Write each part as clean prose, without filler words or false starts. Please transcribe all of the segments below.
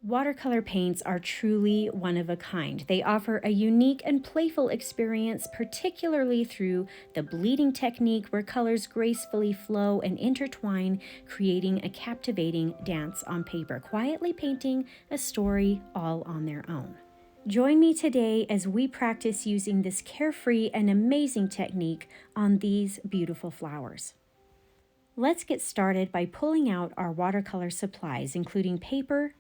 Watercolor paints are truly one of a kind. They offer a unique and playful experience, particularly through the bleeding technique where colors gracefully flow and intertwine, creating a captivating dance on paper, quietly painting a story all on their own. Join me today as we practice using this carefree and amazing technique on these beautiful flowers. Let's get started by pulling out our watercolor supplies, including paper,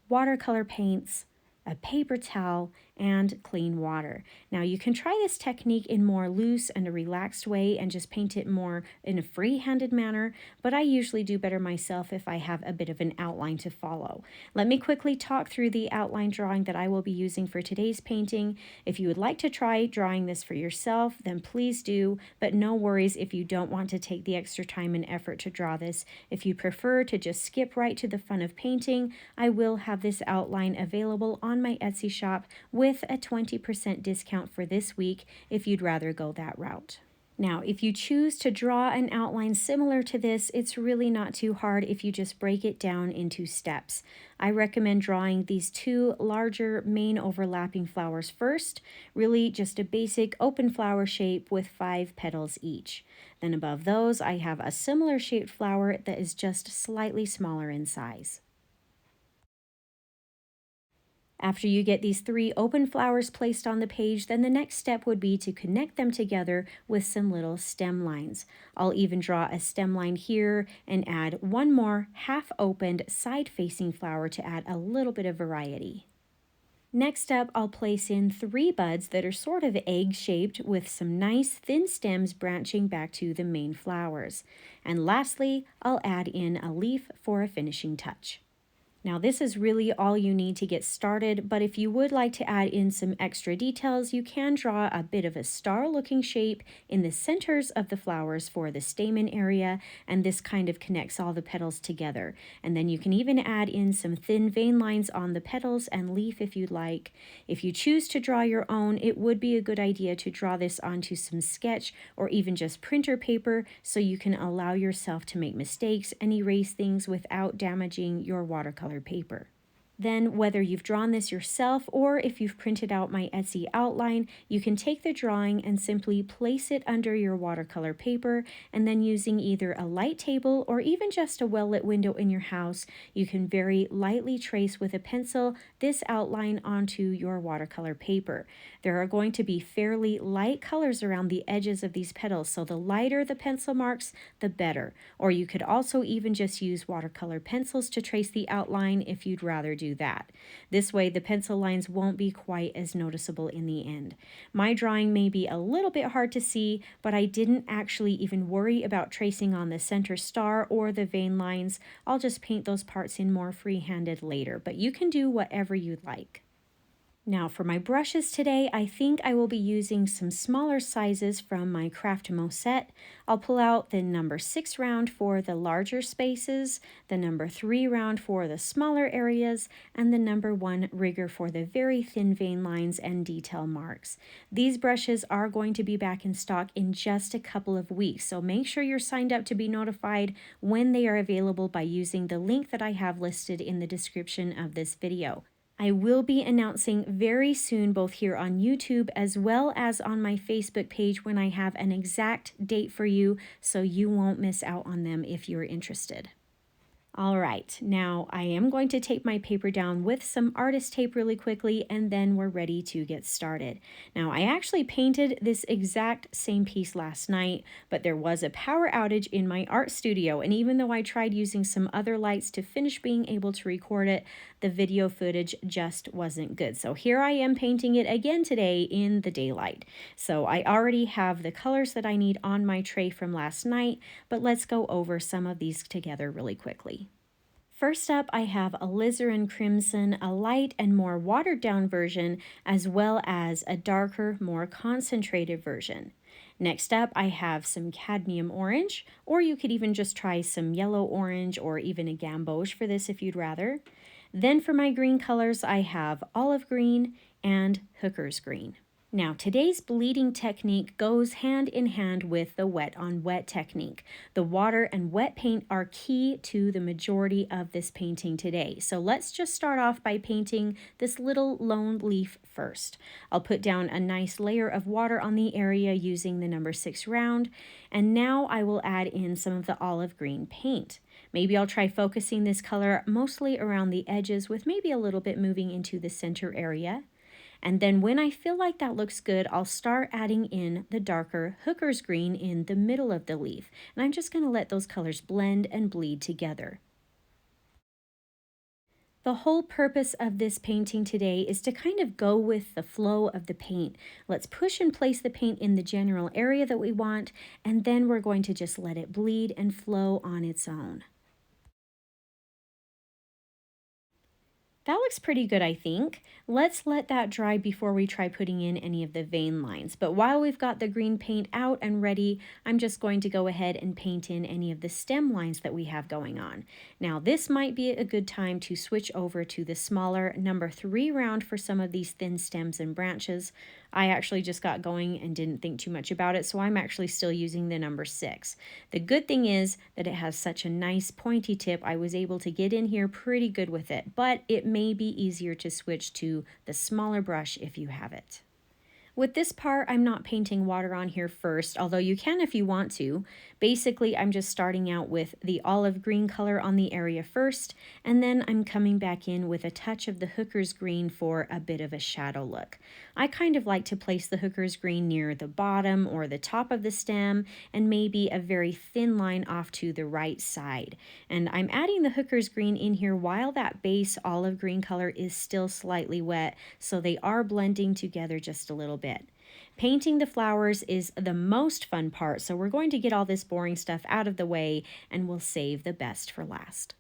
watercolor paints, a paper towel, and clean water. Now you can try this technique in more loose and a relaxed way and just paint it more in a free-handed manner, but I usually do better myself if I have a bit of an outline to follow. Let me quickly talk through the outline drawing that I will be using for today's painting. If you would like to try drawing this for yourself, then please do, but no worries if you don't want to take the extra time and effort to draw this. If you prefer to just skip right to the fun of painting, I will have this outline available on my Etsy shop with a 20% discount for this week if you'd rather go that route. Now, if you choose to draw an outline similar to this, it's really not too hard if you just break it down into steps. I recommend drawing these two larger main overlapping flowers first, really just a basic open flower shape with 5 petals each. Then above those, I have a similar shaped flower that is just slightly smaller in size. After you get these 3 open flowers placed on the page, then the next step would be to connect them together with some little stem lines. I'll even draw a stem line here and add one more half-opened side-facing flower to add a little bit of variety. Next up, I'll place in 3 buds that are sort of egg-shaped with some nice thin stems branching back to the main flowers. And lastly, I'll add in a leaf for a finishing touch. Now this is really all you need to get started, but if you would like to add in some extra details, you can draw a bit of a star-looking shape in the centers of the flowers for the stamen area, and this kind of connects all the petals together. And then you can even add in some thin vein lines on the petals and leaf if you'd like. If you choose to draw your own, it would be a good idea to draw this onto some sketch or even just printer paper so you can allow yourself to make mistakes and erase things without damaging your watercolor paper. Then, whether you've drawn this yourself or if you've printed out my Etsy outline, you can take the drawing and simply place it under your watercolor paper, and then using either a light table or even just a well-lit window in your house, you can very lightly trace with a pencil this outline onto your watercolor paper. There are going to be fairly light colors around the edges of these petals, so the lighter the pencil marks, the better. Or you could also even just use watercolor pencils to trace the outline if you'd rather do that. This way the pencil lines won't be quite as noticeable in the end. My drawing may be a little bit hard to see, but I didn't actually even worry about tracing on the center star or the vein lines. I'll just paint those parts in more free-handed later, but you can do whatever you'd like. Now for my brushes today, I think I will be using some smaller sizes from my Craftamo set. I'll pull out the number 6 round for the larger spaces, the number 3 round for the smaller areas, and the number 1 rigger for the very thin vein lines and detail marks. These brushes are going to be back in stock in just a couple of weeks, so make sure you're signed up to be notified when they are available by using the link that I have listed in the description of this video. I will be announcing very soon, both here on YouTube as well as on my Facebook page, when I have an exact date for you, so you won't miss out on them if you're interested. All right, now I am going to tape my paper down with some artist tape really quickly, and then we're ready to get started. Now, I actually painted this exact same piece last night, but there was a power outage in my art studio, and even though I tried using some other lights to finish being able to record it, the video footage just wasn't good. So here I am painting it again today in the daylight. So I already have the colors that I need on my tray from last night, but let's go over some of these together really quickly. First up, I have Alizarin Crimson, a light and more watered down version, as well as a darker, more concentrated version. Next up, I have some Cadmium Orange, or you could even just try some Yellow Orange or even a Gamboge for this if you'd rather. Then for my green colors, I have Olive Green and Hooker's Green. Now, today's bleeding technique goes hand in hand with the wet on wet technique. The water and wet paint are key to the majority of this painting today. So let's just start off by painting this little lone leaf first. I'll put down a nice layer of water on the area using the number 6 round, and now I will add in some of the olive green paint. Maybe I'll try focusing this color mostly around the edges with maybe a little bit moving into the center area. And then when I feel like that looks good, I'll start adding in the darker hooker's green in the middle of the leaf. And I'm just going to let those colors blend and bleed together. The whole purpose of this painting today is to kind of go with the flow of the paint. Let's push and place the paint in the general area that we want, and then we're going to just let it bleed and flow on its own. That looks pretty good, I think. Let's let that dry before we try putting in any of the vein lines. But while we've got the green paint out and ready, I'm just going to go ahead and paint in any of the stem lines that we have going on. Now, this might be a good time to switch over to the smaller number 3 round for some of these thin stems and branches. I actually just got going and didn't think too much about it, so I'm actually still using the number 6. The good thing is that it has such a nice pointy tip. I was able to get in here pretty good with it, but it may be easier to switch to the smaller brush if you have it. With this part, I'm not painting water on here first, although you can if you want to. Basically, I'm just starting out with the olive green color on the area first, and then I'm coming back in with a touch of the hooker's green for a bit of a shadow look. I kind of like to place the hooker's green near the bottom or the top of the stem, and maybe a very thin line off to the right side. And I'm adding the hooker's green in here while that base olive green color is still slightly wet, so they are blending together just a little bit. Painting the flowers is the most fun part, so we're going to get all this boring stuff out of the way and we'll save the best for last.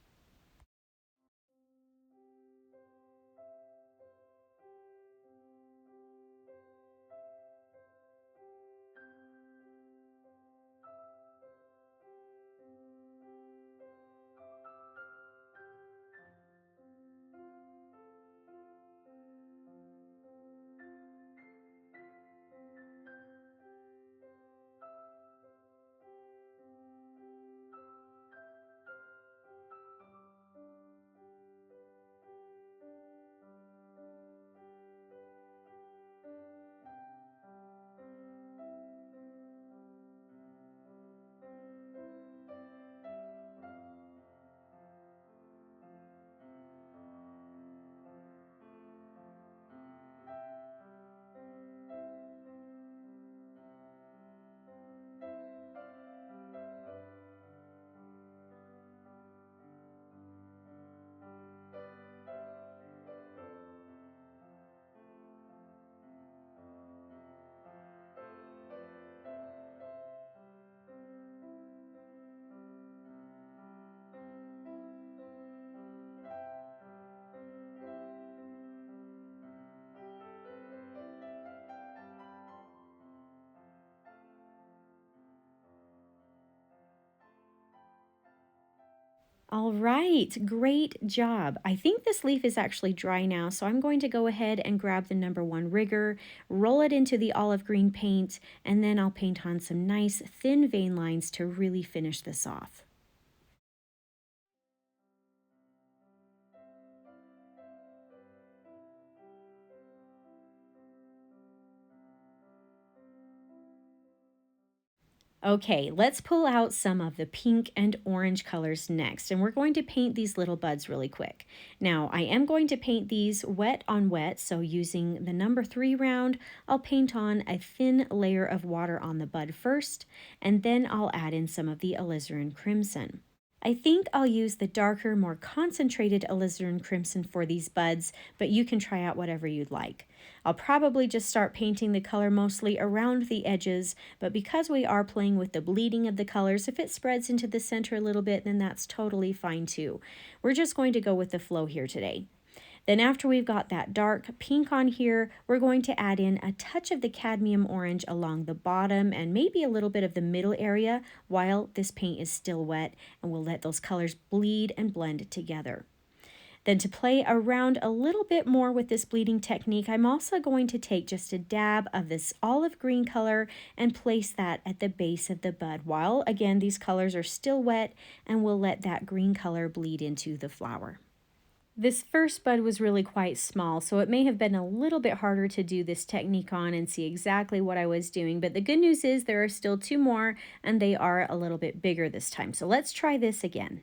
All right, great job. I think this leaf is actually dry now, so I'm going to go ahead and grab the number 1 rigger, roll it into the olive green paint, and then I'll paint on some nice thin vein lines to really finish this off. Okay, let's pull out some of the pink and orange colors next, and we're going to paint these little buds really quick. Now, I am going to paint these wet on wet, so using the number 3 round, I'll paint on a thin layer of water on the bud first, and then I'll add in some of the alizarin crimson. I think I'll use the darker, more concentrated alizarin crimson for these buds, but you can try out whatever you'd like. I'll probably just start painting the color mostly around the edges, but because we are playing with the bleeding of the colors, if it spreads into the center a little bit, then that's totally fine too. We're just going to go with the flow here today. Then after we've got that dark pink on here, we're going to add in a touch of the cadmium orange along the bottom and maybe a little bit of the middle area while this paint is still wet, and we'll let those colors bleed and blend together. Then to play around a little bit more with this bleeding technique, I'm also going to take just a dab of this olive green color and place that at the base of the bud, while again these colors are still wet, and we'll let that green color bleed into the flower. This first bud was really quite small, so it may have been a little bit harder to do this technique on and see exactly what I was doing, but the good news is there are still two more and they are a little bit bigger this time. So let's try this again.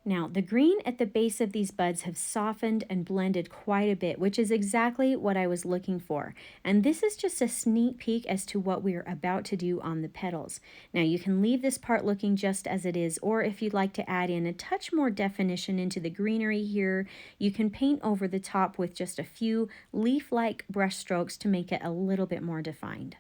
Now, the green at the base of these buds have softened and blended quite a bit, which is exactly what I was looking for. And this is just a sneak peek as to what we are about to do on the petals. Now, you can leave this part looking just as it is, or if you'd like to add in a touch more definition into the greenery here, you can paint over the top with just a few leaf-like brush strokes to make it a little bit more defined.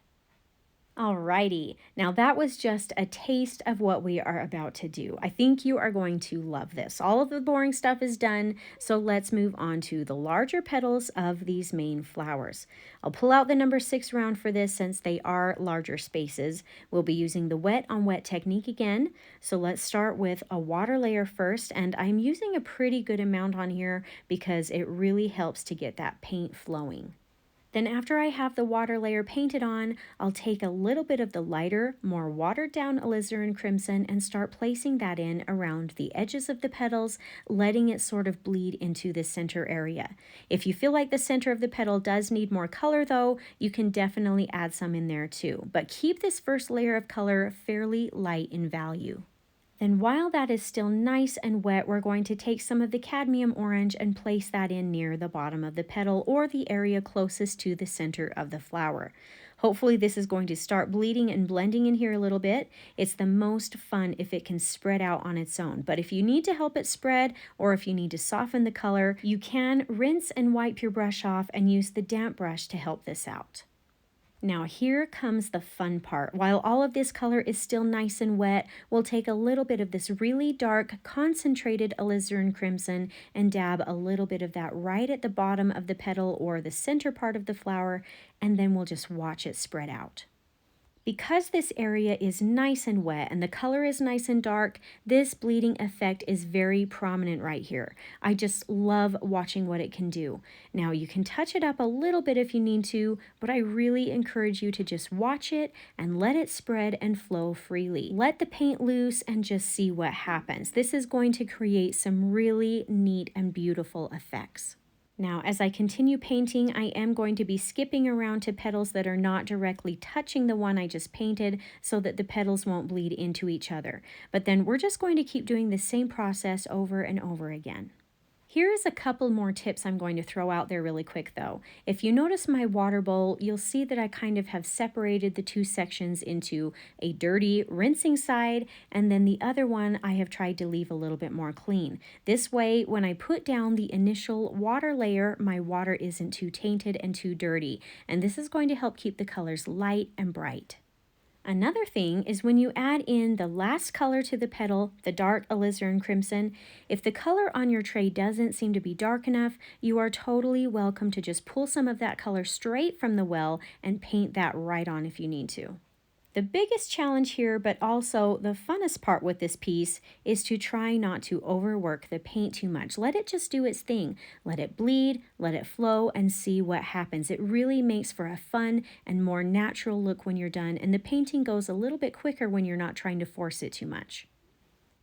Alrighty, now that was just a taste of what we are about to do. I think you are going to love this. All of the boring stuff is done, so let's move on to the larger petals of these main flowers. I'll pull out the number 6 round for this since they are larger spaces. We'll be using the wet on wet technique again, so let's start with a water layer first, and I'm using a pretty good amount on here because it really helps to get that paint flowing. Then after I have the water layer painted on, I'll take a little bit of the lighter, more watered down alizarin crimson and start placing that in around the edges of the petals, letting it sort of bleed into the center area. If you feel like the center of the petal does need more color though, you can definitely add some in there too. But keep this first layer of color fairly light in value. Then while that is still nice and wet, we're going to take some of the cadmium orange and place that in near the bottom of the petal or the area closest to the center of the flower. Hopefully this is going to start bleeding and blending in here a little bit. It's the most fun if it can spread out on its own, but if you need to help it spread or if you need to soften the color, you can rinse and wipe your brush off and use the damp brush to help this out. Now here comes the fun part. While all of this color is still nice and wet, we'll take a little bit of this really dark concentrated alizarin crimson and dab a little bit of that right at the bottom of the petal or the center part of the flower, and then we'll just watch it spread out. Because this area is nice and wet and the color is nice and dark, this bleeding effect is very prominent right here. I just love watching what it can do. Now you can touch it up a little bit if you need to, but I really encourage you to just watch it and let it spread and flow freely. Let the paint loose and just see what happens. This is going to create some really neat and beautiful effects. Now, as I continue painting, I am going to be skipping around to petals that are not directly touching the one I just painted so that the petals won't bleed into each other. But then we're just going to keep doing the same process over and over again. Here's a couple more tips I'm going to throw out there really quick though. If you notice my water bowl, you'll see that I kind of have separated the two sections into a dirty rinsing side, and then the other one I have tried to leave a little bit more clean. This way, when I put down the initial water layer, my water isn't too tainted and too dirty, and this is going to help keep the colors light and bright. Another thing is when you add in the last color to the petal, the dark alizarin crimson, if the color on your tray doesn't seem to be dark enough, you are totally welcome to just pull some of that color straight from the well and paint that right on if you need to. The biggest challenge here, but also the funnest part with this piece, is to try not to overwork the paint too much. Let it just do its thing. Let it bleed, let it flow, and see what happens. It really makes for a fun and more natural look when you're done, and the painting goes a little bit quicker when you're not trying to force it too much.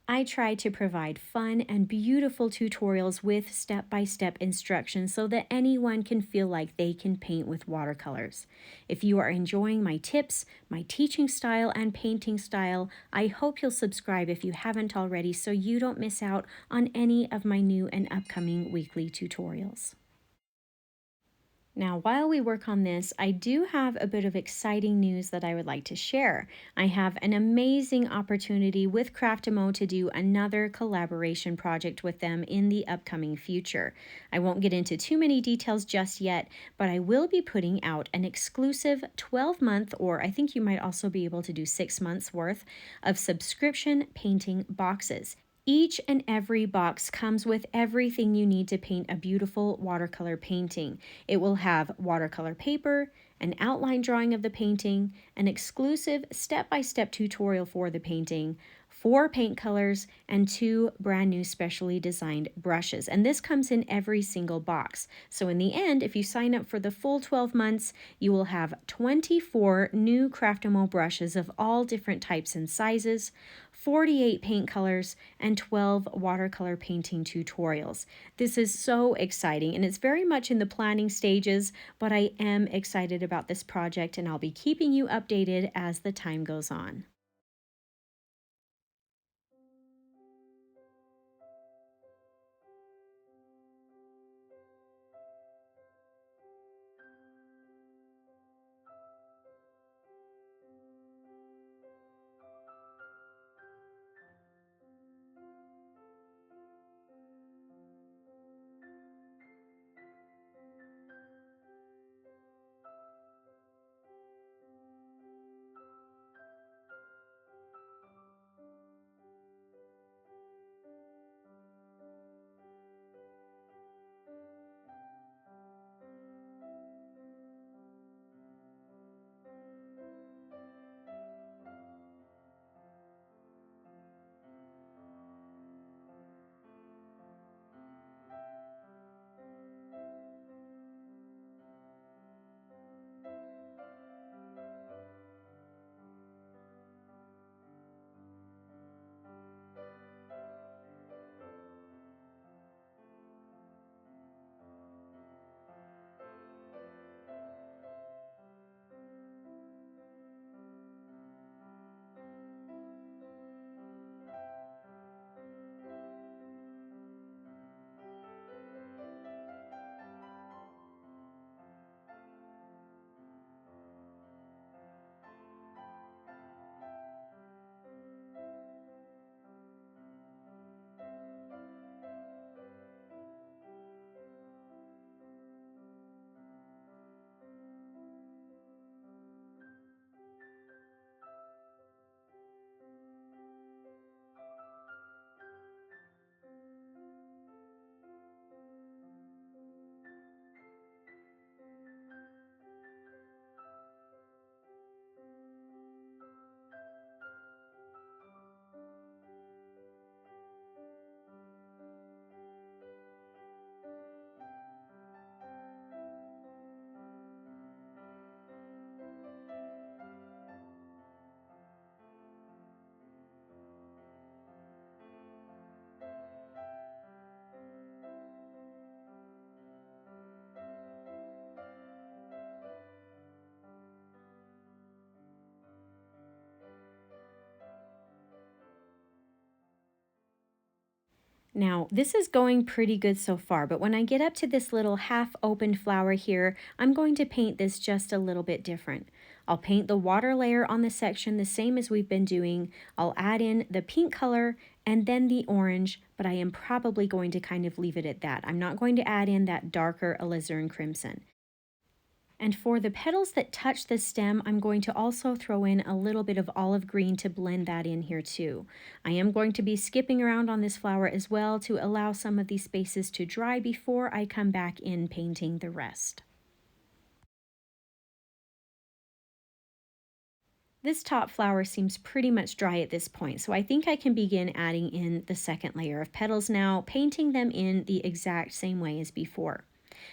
I try to provide fun and beautiful tutorials with step-by-step instructions so that anyone can feel like they can paint with watercolors. If you are enjoying my tips, my teaching style, and painting style, I hope you'll subscribe if you haven't already so you don't miss out on any of my new and upcoming weekly tutorials. Now, while we work on this, I do have a bit of exciting news that I would like to share. I have an amazing opportunity with Craftamo to do another collaboration project with them in the upcoming future. I won't get into too many details just yet, but I will be putting out an exclusive 12-month, or I think you might also be able to do 6 months worth, of subscription painting boxes. Each and every box comes with everything you need to paint a beautiful watercolor painting. It will have watercolor paper, an outline drawing of the painting, an exclusive step-by-step tutorial for the painting, 4 paint colors, and 2 brand new specially designed brushes. And this comes in every single box. So in the end, if you sign up for the full 12 months, you will have 24 new Craftamo brushes of all different types and sizes, 48 paint colors, and 12 watercolor painting tutorials. This is so exciting, and it's very much in the planning stages, but I am excited about this project, and I'll be keeping you updated as the time goes on. Now, this is going pretty good so far, but when I get up to this little half-opened flower here, I'm going to paint this just a little bit different. I'll paint the water layer on the section the same as we've been doing. I'll add in the pink color and then the orange, but I am probably going to kind of leave it at that. I'm not going to add in that darker alizarin crimson. And for the petals that touch the stem, I'm going to also throw in a little bit of olive green to blend that in here too. I am going to be skipping around on this flower as well to allow some of these spaces to dry before I come back in painting the rest. This top flower seems pretty much dry at this point, so I think I can begin adding in the second layer of petals now, painting them in the exact same way as before.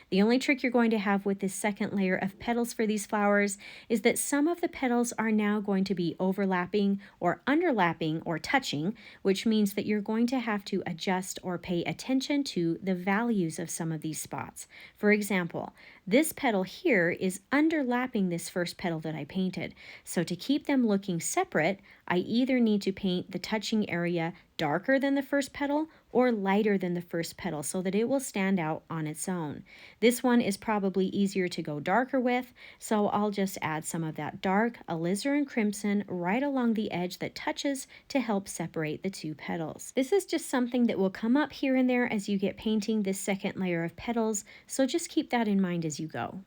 The only trick you're going to have with this second layer of petals for these flowers is that some of the petals are now going to be overlapping or underlapping or touching, which means that you're going to have to adjust or pay attention to the values of some of these spots. For example, this petal here is underlapping this first petal that I painted. So to keep them looking separate, I either need to paint the touching area darker than the first petal or lighter than the first petal so that it will stand out on its own. This one is probably easier to go darker with, so I'll just add some of that dark alizarin crimson right along the edge that touches to help separate the two petals. This is just something that will come up here and there as you get painting this second layer of petals, so just keep that in mind as you go.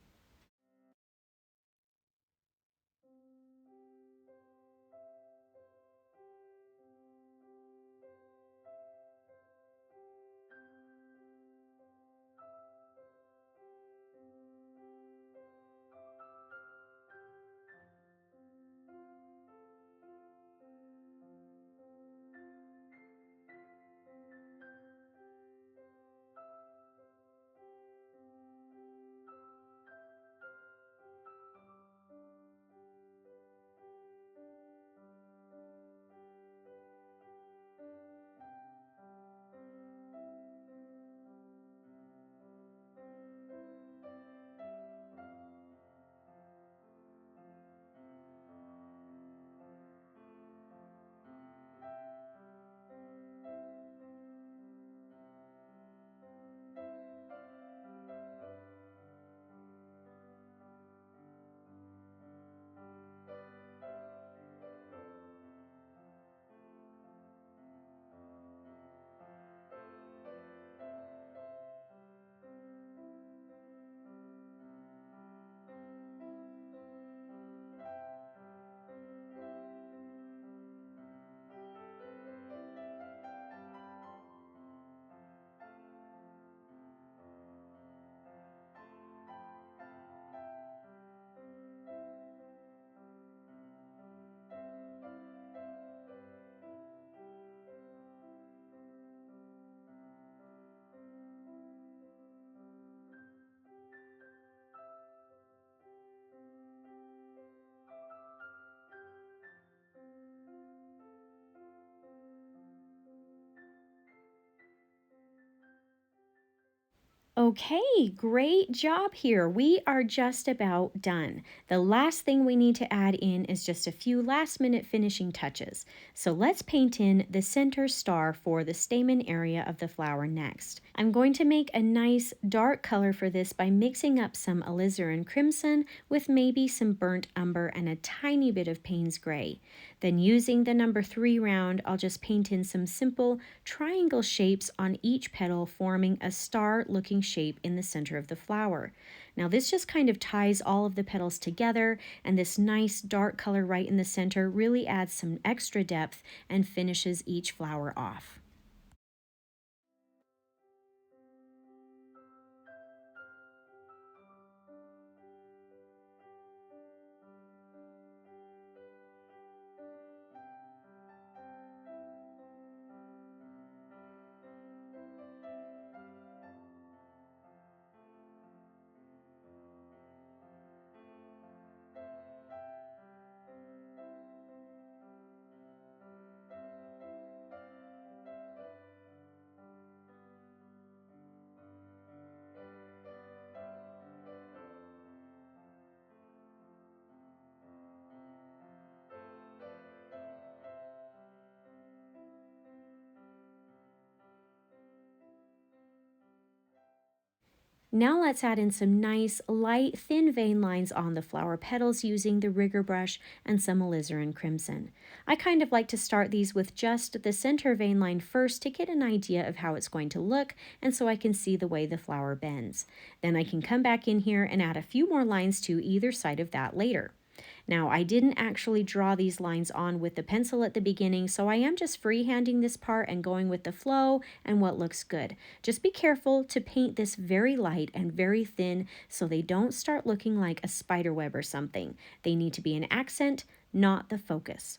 Okay, great job here. We are just about done. The last thing we need to add in is just a few last minute finishing touches. So let's paint in the center star for the stamen area of the flower next. I'm going to make a nice dark color for this by mixing up some alizarin crimson with maybe some burnt umber and a tiny bit of Payne's gray. Then using the number 3 round, I'll just paint in some simple triangle shapes on each petal, forming a star-looking shape in the center of the flower. Now this just kind of ties all of the petals together, and this nice dark color right in the center really adds some extra depth and finishes each flower off. Now let's add in some nice, light, thin vein lines on the flower petals using the rigger brush and some alizarin crimson. I kind of like to start these with just the center vein line first to get an idea of how it's going to look and so I can see the way the flower bends. Then I can come back in here and add a few more lines to either side of that later. Now, I didn't actually draw these lines on with the pencil at the beginning, so I am just freehanding this part and going with the flow and what looks good. Just be careful to paint this very light and very thin so they don't start looking like a spider web or something. They need to be an accent, not the focus.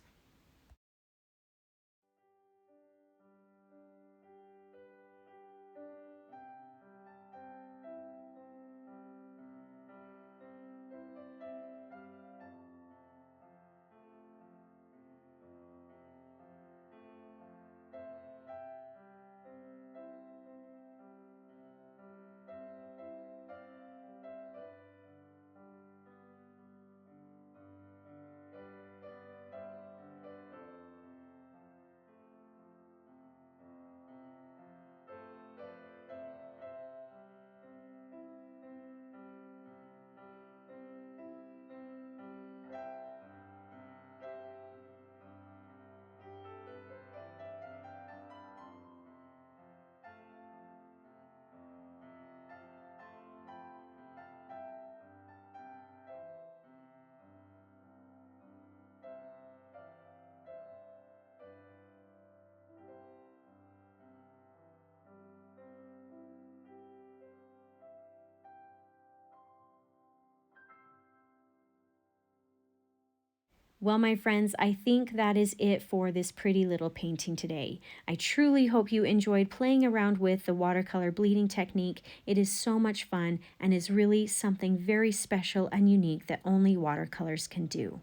Well, my friends, I think that is it for this pretty little painting today. I truly hope you enjoyed playing around with the watercolor bleeding technique. It is so much fun and is really something very special and unique that only watercolors can do.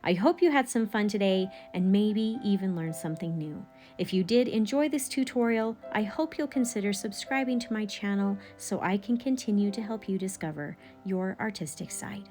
I hope you had some fun today and maybe even learned something new. If you did enjoy this tutorial, I hope you'll consider subscribing to my channel so I can continue to help you discover your artistic side.